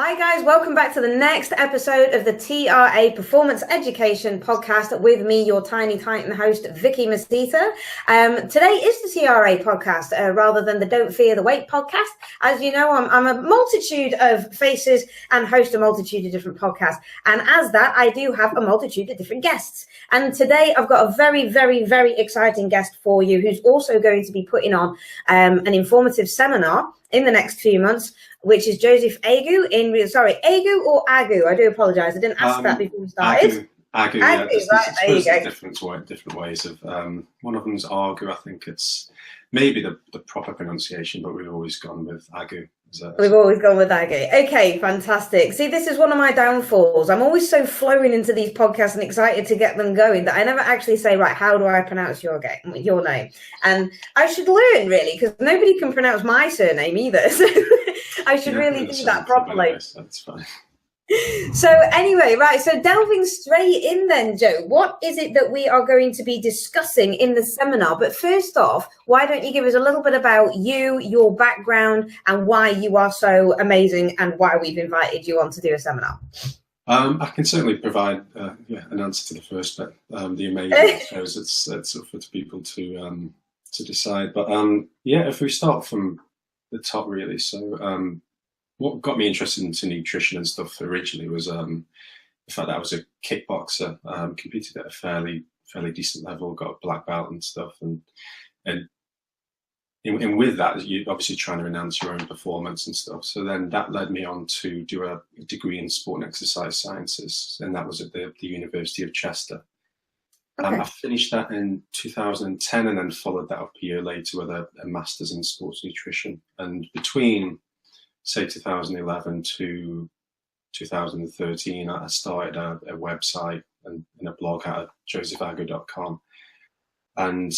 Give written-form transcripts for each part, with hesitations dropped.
Hi guys, welcome back to the next episode of the TRA Performance Education Podcast with me, your tiny titan host, Vicky Masita. Today is the TRA podcast rather than the Don't Fear the Weight podcast. As you know, I'm a multitude of faces and host a multitude of different podcasts. And as that, I do have a multitude of different guests. And today I've got a very, very, very exciting guest for you who's also going to be putting on an informative seminar in the next few months, which is Joseph Agu Agu or Agu? I do apologise. I didn't ask that before we started. Agu, yeah. Right, there you go. Different ways of, one of them's Agu. I think it's maybe the proper pronunciation, but we've always gone with Agu. We've always gone with Agu. Okay, fantastic. See, this is one of my downfalls. I'm always so flowing into these podcasts and excited to get them going that I never actually say, right, how do I pronounce your name? And I should learn, really, because nobody can pronounce my surname either. So I should really do that properly. That's fine. So anyway, right, so delving straight in then, Joe, what is it that we are going to be discussing in the seminar? But first off, why don't you give us a little bit about you, your background, and why you are so amazing and why we've invited you on to do a seminar? I can certainly provide an answer to the first bit. The amazing, I suppose it's up for people to decide. But if we start from the top, really, so what got me interested into nutrition and stuff originally was the fact that I was a kickboxer, competed at a fairly decent level, got a black belt and stuff, and with that, you're obviously trying to enhance your own performance and stuff. So then that led me on to do a degree in sport and exercise sciences, and that was at the University of Chester. Okay. I finished that in 2010 and then followed that up a year later with a master's in sports nutrition. And between say 2011 to 2013, I started a website and a blog at josephago.com. And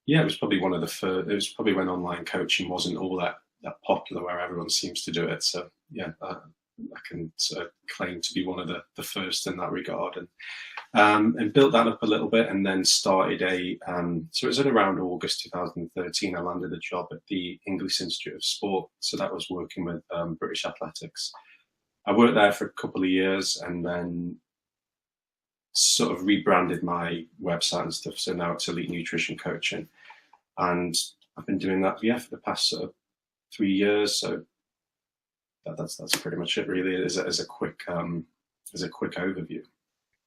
it was probably one of the first. It was probably when online coaching wasn't all that popular, where everyone seems to do it. So I can sort of claim to be one of the first in that regard, and built that up a little bit, and then started so it was in around August 2013. I landed a job at the English Institute of Sport, so that was working with British athletics. I worked there for a couple of years, and then sort of rebranded my website and stuff. So now it's Elite Nutrition Coaching, and I've been doing that for the past sort of 3 years. So that's pretty much it, really, as a quick overview.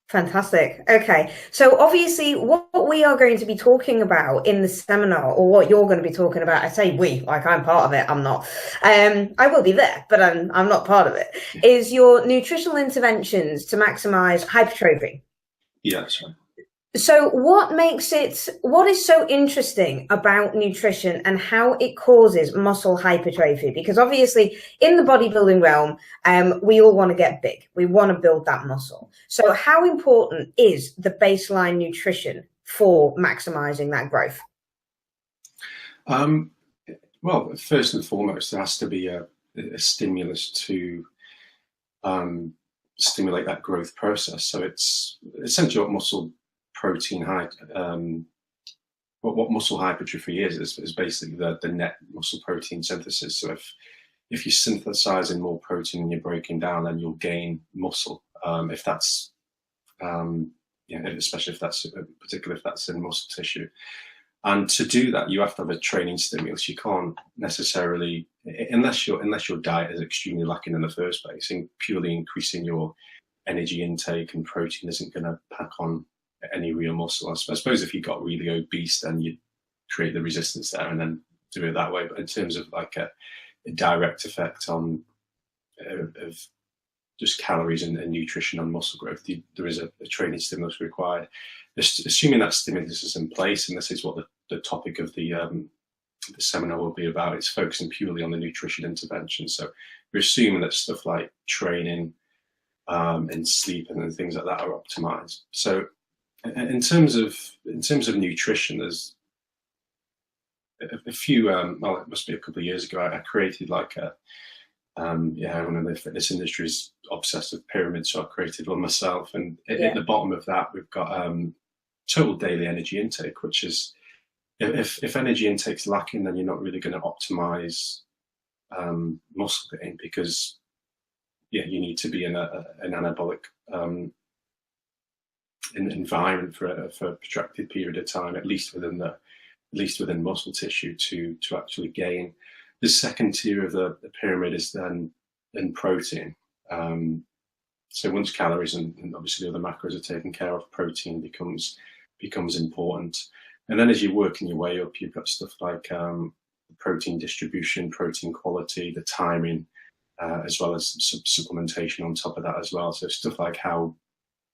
Fantastic. Okay. So obviously what we are going to be talking about in the seminar, or what you're going to be talking about, I say we, like I'm part of it, I'm not. I will be there, but I'm not part of it, is your nutritional interventions to maximize hypertrophy. Yeah, that's right. So what is so interesting about nutrition and how it causes muscle hypertrophy? Because obviously in the bodybuilding realm, we all want to get big. We want to build that muscle. So how important is the baseline nutrition for maximizing that growth? Well, first and foremost, there has to be a stimulus to stimulate that growth process. So it's essentially what muscle hypertrophy is basically the net muscle protein synthesis. So if you're synthesizing more protein and you're breaking down, then you'll gain muscle. If that's especially if that's particularly if that's in muscle tissue. And to do that, you have to have a training stimulus. You can't necessarily, unless your diet is extremely lacking in the first place, and purely increasing your energy intake and protein isn't going to pack on any real muscle. I suppose if you got really obese, then you create the resistance there and then do it that way. But in terms of like a direct effect on of just calories and nutrition on muscle growth, there is a training stimulus required. Assuming that stimulus is in place, and this is what the topic of the seminar will be about, it's focusing purely on the nutrition intervention. So we're assuming that stuff like training and sleep and things like that are optimized. So in terms of nutrition, there's a few. Well, it must be a couple of years ago. I created like one of the fitness industry's obsessive pyramids. So I created one myself, and at the bottom of that, we've got total daily energy intake, which is if energy intake's lacking, then you're not really going to optimize muscle gain, because yeah, you need to be in an anabolic environment for a protracted period of time, at least within muscle tissue, to actually gain. The second tier of the pyramid is then in protein. So once calories and obviously the other macros are taken care of, protein becomes important. And then as you're working your way up, you've got stuff like protein distribution, protein quality, the timing, as well as supplementation on top of that as well. So stuff like how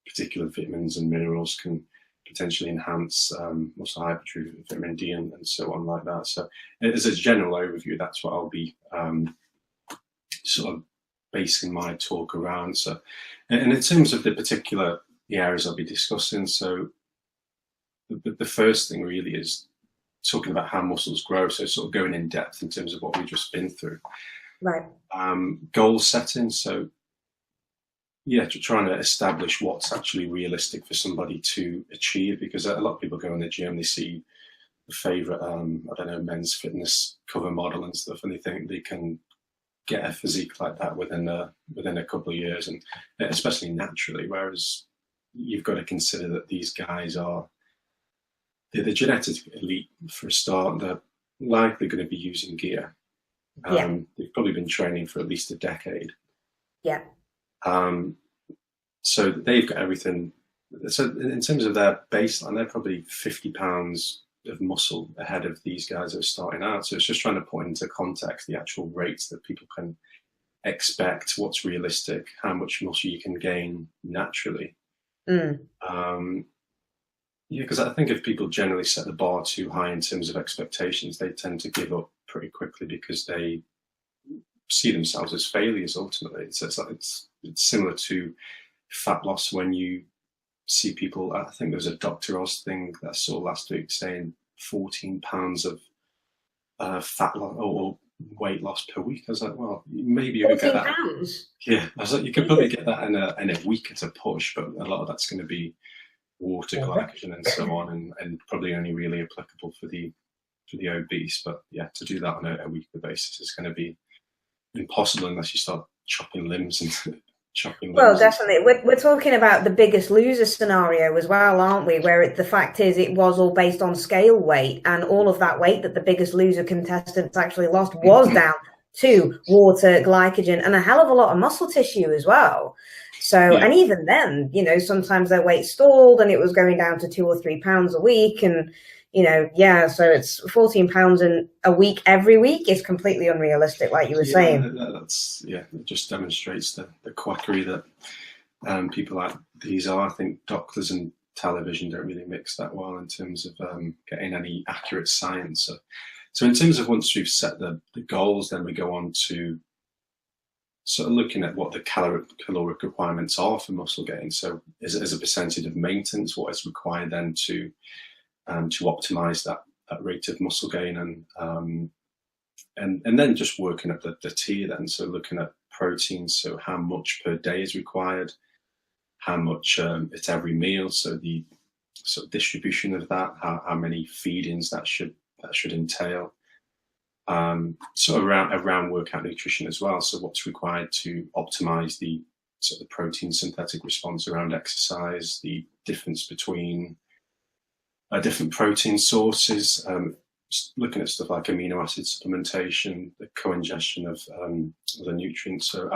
particular vitamins and minerals can potentially enhance muscle hypertrophy, vitamin D, and so on like that. So as a general overview, that's what I'll be sort of basing my talk around. So, and in terms of the areas I'll be discussing, so the first thing really is talking about how muscles grow. So sort of going in depth in terms of what we've just been through. Right. Goal setting. So yeah, trying to establish what's actually realistic for somebody to achieve, because a lot of people go in the gym, they see the favorite, I don't know, men's fitness cover model and stuff, and they think they can get a physique like that within a couple of years, and especially naturally. Whereas you've got to consider that these guys they're the genetic elite for a start. They're likely going to be using gear. They've probably been training for at least a decade. Yeah. So they've got everything. So in terms of their baseline, they're probably 50 pounds of muscle ahead of these guys that are starting out. So it's just trying to put into context the actual rates that people can expect, what's realistic, how much muscle you can gain naturally. Yeah, because I think if people generally set the bar too high in terms of expectations, they tend to give up pretty quickly because they see themselves as failures ultimately. So it's similar to fat loss. When you see people, I think there was a Dr. Oz thing that I saw last week saying 14 pounds of fat loss or weight loss per week. I was like, well, maybe you could get that. Pounds? Yeah, I was like, you could probably get that in a week at a push, but a lot of that's going to be water, glycogen, and so on, and probably only really applicable for the obese. But yeah, to do that on a weekly basis is going to be impossible unless you start chopping limbs and chopping limbs. Well, definitely. We're talking about the biggest loser scenario as well, aren't we? Where the fact is it was all based on scale weight, and all of that weight that the biggest loser contestants actually lost was down to water, glycogen, and a hell of a lot of muscle tissue as well. So, and even then, you know, sometimes their weight stalled and it was going down to 2 or 3 pounds a week. And, you know, yeah, so it's 14 pounds in a week every week is completely unrealistic, like you were saying. It just demonstrates the quackery that people like these are. I think doctors and television don't really mix that well in terms of getting any accurate science. So in terms of once we've set the goals, then we go on to sort of looking at what the caloric requirements are for muscle gain. So as a percentage of maintenance, what is required then to optimize that rate of muscle gain, and then just working at the tier then. So looking at protein, so how much per day is required, how much at every meal, so the sort of distribution of that, how many feedings that should entail. So around workout nutrition as well. So what's required to optimize the sort of the protein synthetic response around exercise, the difference between different protein sources, looking at stuff like amino acid supplementation, the co-ingestion of the nutrients. So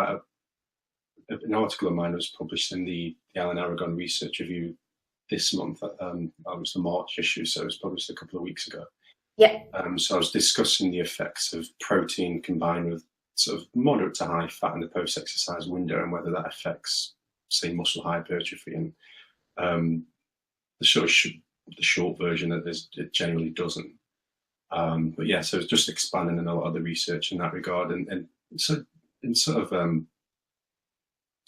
an article of mine was published in the Alan Aragon Research Review this month. It was the March issue, so it was published a couple of weeks ago. Yeah. So I was discussing the effects of protein combined with sort of moderate to high fat in the post-exercise window, and whether that affects, say, muscle hypertrophy. And the short version that it generally doesn't. But yeah, so it's just expanding on a lot of the research in that regard, and so in sort of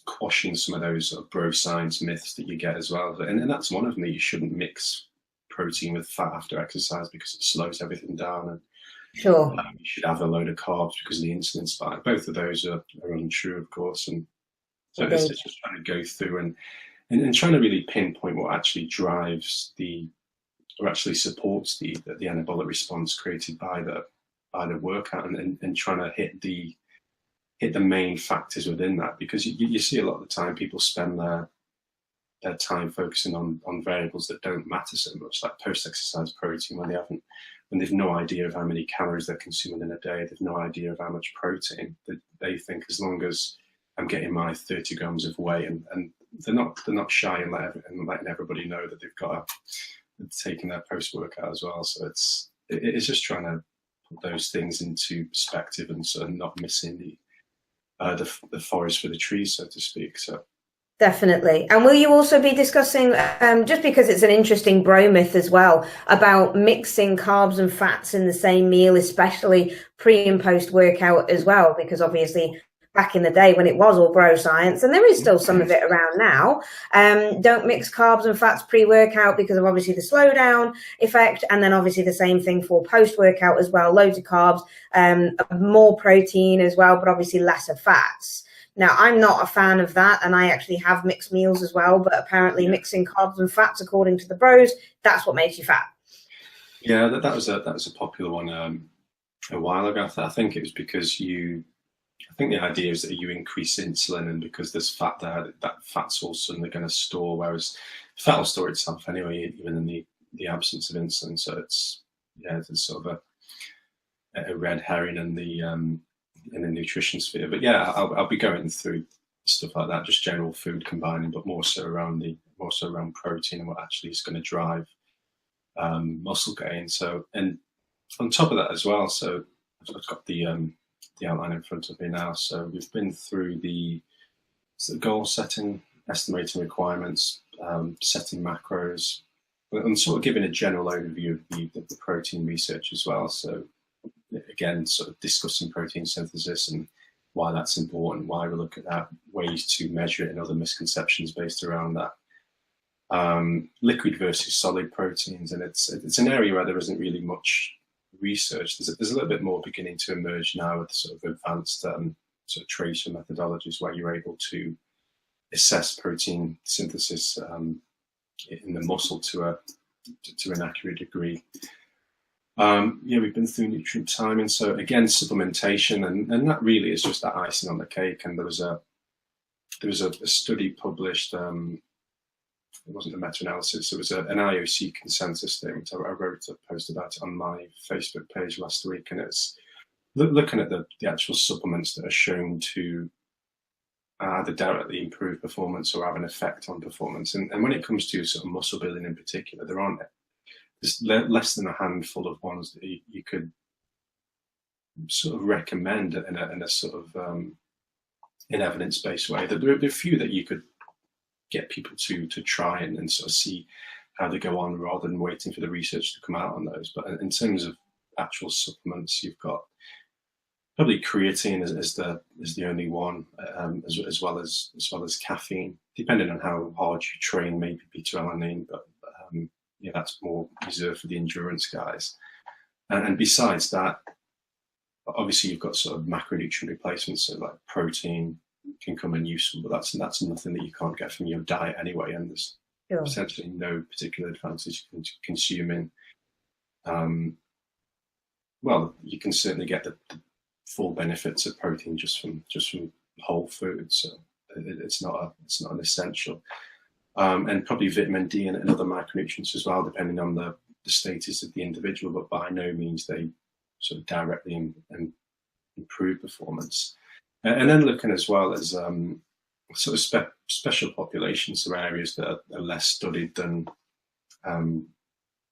quashing some of those sort of bro science myths that you get as well. And that's one of them, that you shouldn't mix protein with fat after exercise because it slows everything down, and sure, you should have a load of carbs because of the insulin spike. Both of those are untrue, of course, and so it's just trying to go through and trying to really pinpoint what actually drives or actually supports the anabolic response created by the workout, and trying to hit the hit the main factors within that, because you see a lot of the time people spend their time focusing on variables that don't matter so much, like post-exercise protein, when they've no idea of how many calories they're consuming in a day, they've no idea of how much protein. They think as long as I'm getting my 30 grams of whey, and they're not shy in letting everybody know that they've got taking their post-workout as well. So it's just trying to put those things into perspective and sort of not missing the forest for the trees, so to speak. So definitely. And will you also be discussing, just because it's an interesting bro myth as well, about mixing carbs and fats in the same meal, especially pre and post workout as well? Because obviously back in the day when it was all bro science, and there is still some of it around now, don't mix carbs and fats pre-workout because of obviously the slowdown effect, and then obviously the same thing for post-workout as well, loads of carbs, more protein as well, but obviously lesser fats. Now, I'm not a fan of that, and I actually have mixed meals as well, but apparently mixing carbs and fats, according to the bros, that's what makes you fat. Yeah, that was a popular one a while ago. I think it was because I think the idea is that you increase insulin, and because there's fat there, that fat's all suddenly going to store, whereas fat will store itself anyway, even in the absence of insulin. So it's sort of a red herring in the nutrition sphere. But yeah, I'll be going through stuff like that, just general food combining, but more so around protein and what actually is going to drive muscle gain. So, and on top of that as well, so I've got the outline in front of me now. So we've been through the goal setting, estimating requirements, setting macros, and sort of giving a general overview of the protein research as well. So again, sort of discussing protein synthesis and why that's important, why we look at that, ways to measure it, and other misconceptions based around that. Liquid versus solid proteins, and it's an area where there isn't really much research. There's a little bit more beginning to emerge now with sort of advanced sort of tracer methodologies where you're able to assess protein synthesis in the muscle to an accurate degree. We've been through nutrient timing, so again, supplementation, and that really is just that icing on the cake. And there was a study published. It wasn't a meta-analysis. It was an IOC consensus statement. I wrote a post about it on my Facebook page last week, and it's looking at the actual supplements that are shown to either directly improve performance or have an effect on performance. And when it comes to sort of muscle building in particular, there's less than a handful of ones that you could sort of recommend in a sort of in evidence-based way. There are a few that you could get people to try and sort of see how they go on rather than waiting for the research to come out on those. But in terms of actual supplements, you've got probably creatine is the only one, as well as caffeine, depending on how hard you train, maybe beta-alanine, but that's more reserved for the endurance guys. And besides that, obviously you've got sort of macronutrient replacements, so like protein can come in useful, but that's nothing that you can't get from your diet anyway, and there's essentially no particular advantage in consuming. Well, you can certainly get the full benefits of protein just from whole food, so it's not an essential. And probably vitamin D and other macronutrients as well, depending on the status of the individual, but by no means they sort of directly improve performance. And then looking as well as sort of special populations, so areas that are less studied than the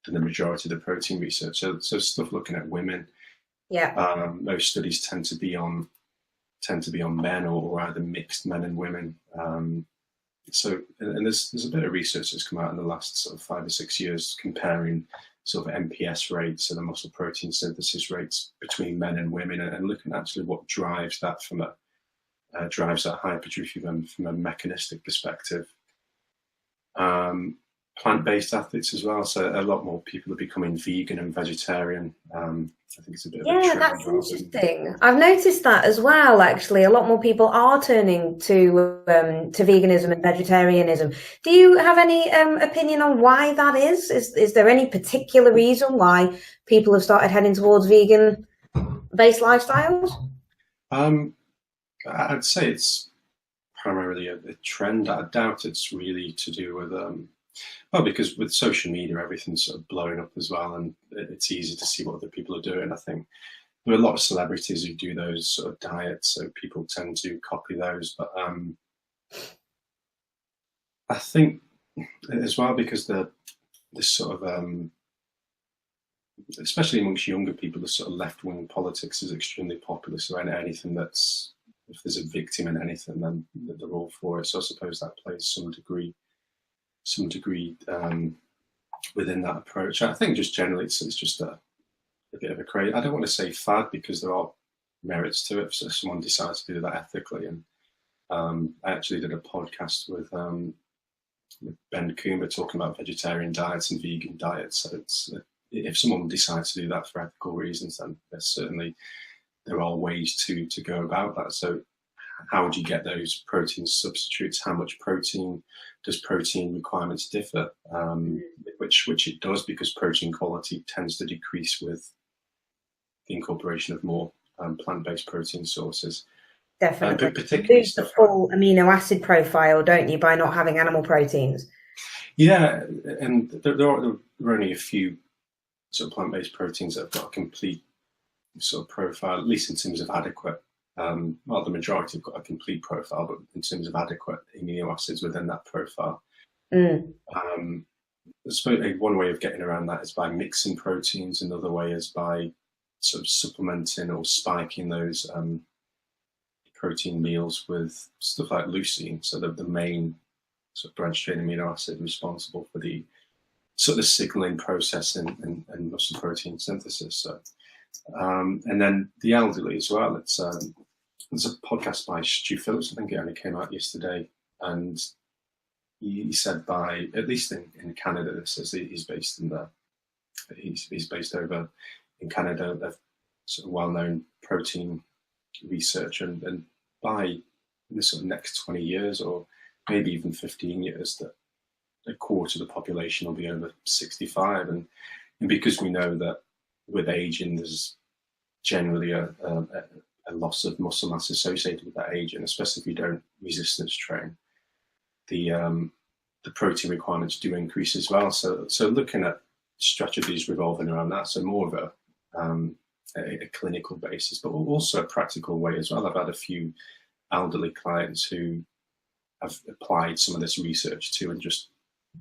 majority of the protein research. So stuff looking at women. Yeah. Most studies tend to be on men or either mixed men and women. So there's a bit of research that's come out in the last sort of 5 or 6 years comparing sort of MPS rates and the muscle protein synthesis rates between men and women, and looking at actually what drives that drives that hypertrophy from a mechanistic perspective. Plant-based athletes as well, so a lot more people are becoming vegan and vegetarian. I think it's a bit of a trend. That's interesting. I've noticed that as well, actually. A lot more people are turning to veganism and vegetarianism. Do you have any opinion on why that is? Is there any particular reason why people have started heading towards vegan-based lifestyles? I'd say it's primarily a trend. I doubt it's really to do with, well, because with social media, everything's sort of blowing up as well, and it's easy to see what other people are doing. I think there are a lot of celebrities who do those sort of diets, so people tend to copy those. But I think as well, because this sort of, especially amongst younger people, the sort of left-wing politics is extremely popular. So anything that's, if there's a victim in anything, then they're all for it. So I suppose that plays some degree within that approach. I think just generally it's just a bit of a craze. I don't want to say fad, because there are merits to it. So if someone decides to do that ethically, and I actually did a podcast with Ben Coomber talking about vegetarian diets and vegan diets. So it's, if someone decides to do that for ethical reasons, then there are ways to go about that. So how do you get those protein substitutes? How much protein? Does protein requirements differ? Which it does, because protein quality tends to decrease with the incorporation of more plant-based protein sources. Definitely. Particularly you lose the full amino acid profile, don't you, by not having animal proteins? Yeah, and there are only a few sort of plant-based proteins that have got a complete sort of profile, at least in terms of adequate. Well, the majority have got a complete profile, but in terms of adequate amino acids within that profile. I suppose one way of getting around that is by mixing proteins. Another way is by sort of supplementing or spiking those protein meals with stuff like leucine, so the main sort of branched chain amino acid responsible for the sort of signaling process and muscle protein synthesis. So, and then the elderly as well. There's a podcast by Stu Phillips, I think it only came out yesterday, and he said, by, at least in Canada, this is, he's based over in Canada, a sort of well-known protein researcher, and by the sort of next 20 years or maybe even 15 years, that a quarter of the population will be over 65, and because we know that with aging there's generally a loss of muscle mass associated with that age, and especially if you don't resistance train, the protein requirements do increase as well. So looking at strategies revolving around that, so more of a clinical basis, but also a practical way as well. I've had a few elderly clients who have applied some of this research to, and just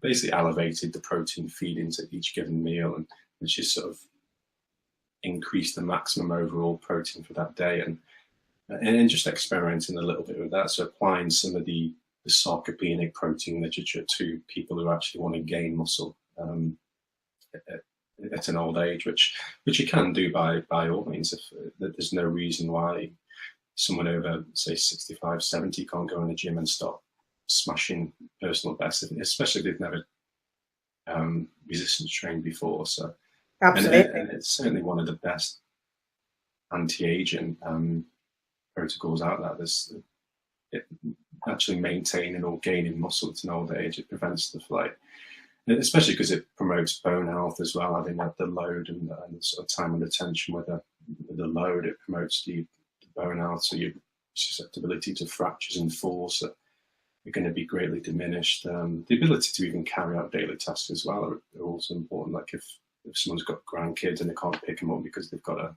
basically elevated the protein feed into each given meal, and which is sort of increase the maximum overall protein for that day, and just experimenting a little bit with that. So applying some of the sarcopenic protein literature to people who actually want to gain muscle at an old age, which you can do by all means. If there's no reason why someone over, say, 65, 70 can't go in the gym and start smashing personal best, especially if they've never resistance trained before. So Absolutely. and it's certainly one of the best anti-aging protocols out there. There's actually maintaining or gaining muscle at an old age. It prevents the flight, especially because it promotes bone health as well. Having had the load and the sort of time under tension with the load, it promotes the bone health. So your susceptibility to fractures and falls are going to be greatly diminished. The ability to even carry out daily tasks as well are also important. Like if someone's got grandkids and they can't pick them up because they've got a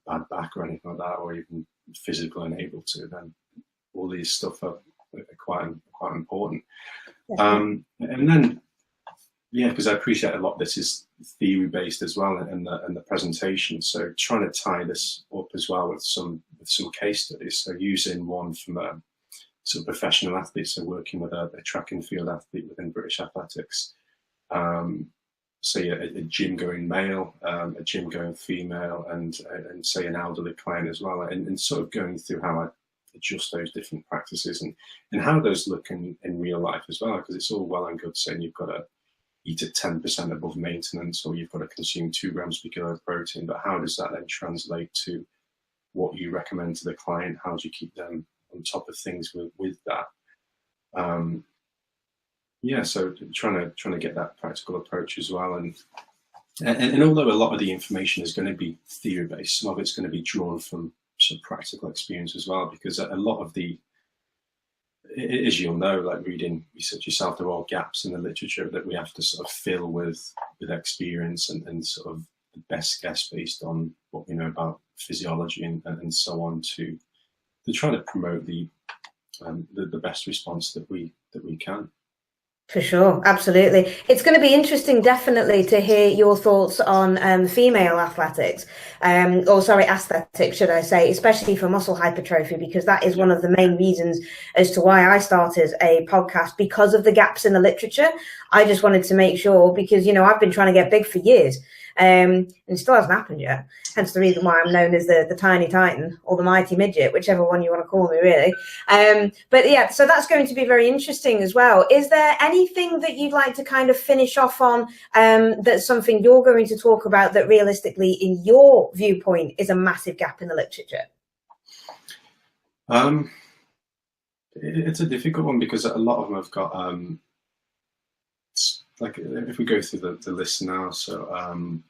bad back or anything like that, or even physically unable to, then all these stuff are quite important. And then, yeah, because I appreciate a lot of this is theory based as well, and the presentation. So trying to tie this up as well with some case studies. So using one from a sort of professional athlete, so working with a track and field athlete within British athletics. Say a gym going male, a gym going female, and say an elderly client as well, and sort of going through how I adjust those different practices and how those look in real life as well, because it's all well and good saying you've got to eat at 10% above maintenance, or you've got to consume 2 grams per kilo of protein, but how does that then translate to what you recommend to the client? How do you keep them on top of things with that? Yeah, so trying to get that practical approach as well, and although a lot of the information is going to be theory based, some of it's going to be drawn from some practical experience as well, because a lot of the, as you'll know, like reading research yourself, there are gaps in the literature that we have to sort of fill with experience and sort of the best guess based on what we know about physiology and so on, to try to promote the best response that we can. For sure, absolutely. It's going to be interesting, definitely, to hear your thoughts on female athletics, aesthetics, should I say, especially for muscle hypertrophy, because that is one of the main reasons as to why I started a podcast, because of the gaps in the literature. I just wanted to make sure, because, you know, I've been trying to get big for years, and it still hasn't happened yet. Hence the reason why I'm known as the tiny titan, or the mighty midget, whichever one you want to call me, really. But yeah, so that's going to be very interesting as well. Is there anything that you'd like to kind of finish off on, that's something you're going to talk about that realistically, in your viewpoint, is a massive gap in the literature? It's a difficult one, because a lot of them have got, like, if we go through the list now, so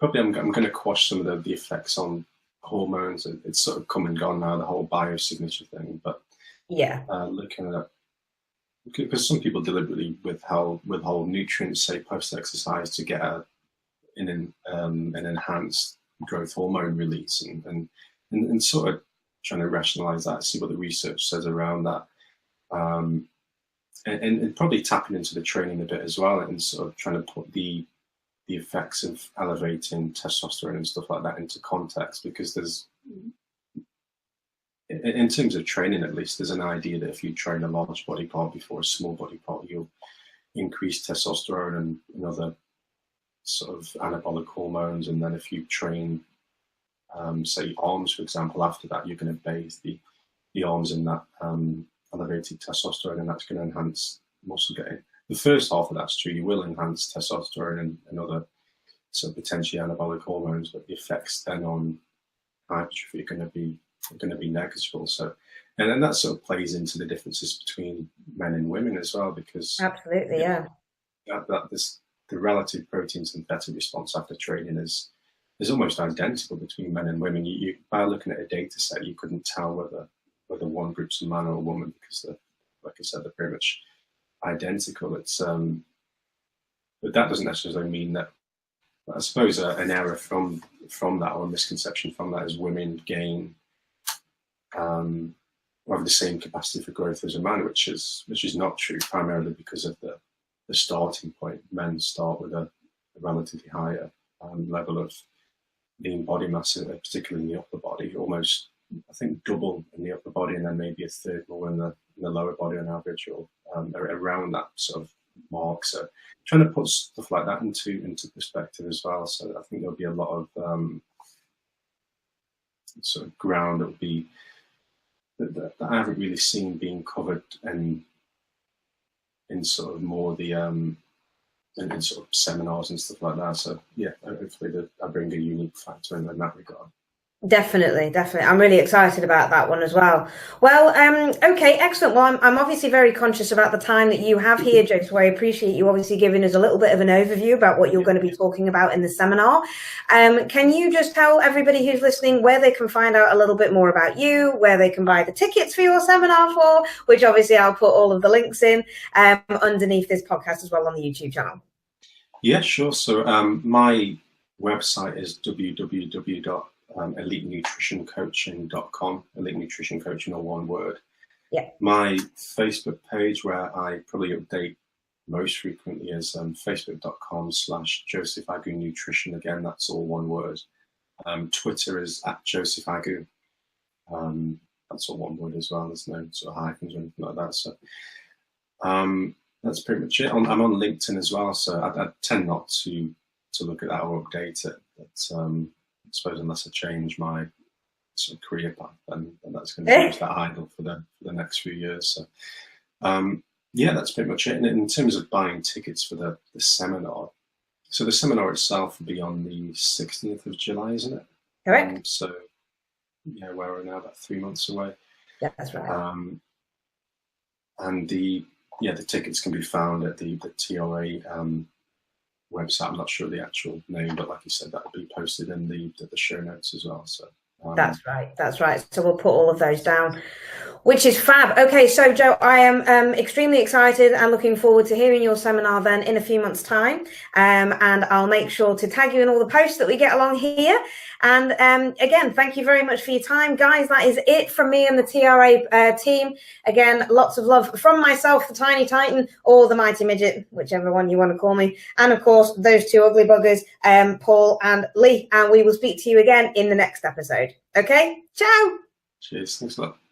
probably I'm going to quash some of the effects on hormones. It's sort of come and gone now, the whole biosignature thing. But yeah, looking at, because some people deliberately withhold nutrients, say post-exercise, to get an enhanced growth hormone release, and sort of trying to rationalize that, see what the research says around that, and probably tapping into the training a bit as well, and sort of trying to put the effects of elevating testosterone and stuff like that into context, because there's, in terms of training at least, there's an idea that if you train a large body part before a small body part, you'll increase testosterone and other sort of anabolic hormones. And then if you train, say, arms, for example, after that, you're going to bathe the arms in that elevated testosterone, and that's going to enhance muscle gain. The first half of that's true. You will enhance testosterone and other sort of potentially anabolic hormones, but the effects then on hypertrophy are going to be negligible. So, and then that sort of plays into the differences between men and women as well, because absolutely, yeah, the relative protein synthetic response after training is almost identical between men and women. You by looking at a data set, you couldn't tell whether one group's a man or a woman, because they're, like I said, they're pretty much identical. It's but that doesn't necessarily mean that, I suppose, an error from that, or a misconception from that, is women gain or have the same capacity for growth as a man, which is not true, primarily because of the starting point. Men start with a relatively higher level of lean body mass, particularly in the upper body, almost, I think, double in the upper body, and then maybe a third more in the lower body on average, or around that sort of mark. So trying to put stuff like that into perspective as well. So I think there'll be a lot of sort of ground that will be that I haven't really seen being covered, and in sort of more the in sort of seminars and stuff like that. So yeah, hopefully I bring a unique factor in that regard. Definitely. I'm really excited about that one as well. Well, okay, excellent. Well, I'm obviously very conscious about the time that you have here, Joe, so I appreciate you obviously giving us a little bit of an overview about what you're going to be talking about in the seminar. Can you just tell everybody who's listening where they can find out a little bit more about you, where they can buy the tickets for your seminar for, which obviously I'll put all of the links in underneath this podcast as well on the YouTube channel? Yeah, sure. So my website is www.elitenutritioncoaching.com. Elite Nutrition Coaching, all one word. Yeah. My Facebook page, where I probably update most frequently, is facebook.com/Joseph Agu Nutrition. Again, that's all one word. Twitter is @Joseph Agu. That's all one word as well. There's no sort of hyphens or anything like that. So that's pretty much it. I'm on LinkedIn as well, so I tend not to look at that or update it. But I suppose unless I change my sort of career path, then that's going to be that idle for the next few years. So yeah, that's pretty much it. And in terms of buying tickets for the seminar, so the seminar itself will be on the 16th of July, isn't it? Correct. So yeah, where we're now about 3 months away. Yeah, that's right. And the tickets can be found at the TRA website. I'm not sure the actual name, but like you said, that will be posted in the show notes as well. So that's right. So we'll put all of those down, which is fab. Okay, so Joe, I am extremely excited and looking forward to hearing your seminar then in a few months' time. And I'll make sure to tag you in all the posts that we get along here. And again, thank you very much for your time, guys. That is it from me and the TRA team. Again, lots of love from myself, the Tiny Titan, or the Mighty Midget, whichever one you want to call me. And of course, those two ugly buggers, Paul and Lee. And we will speak to you again in the next episode. Okay, ciao. Cheers. Thanks a lot.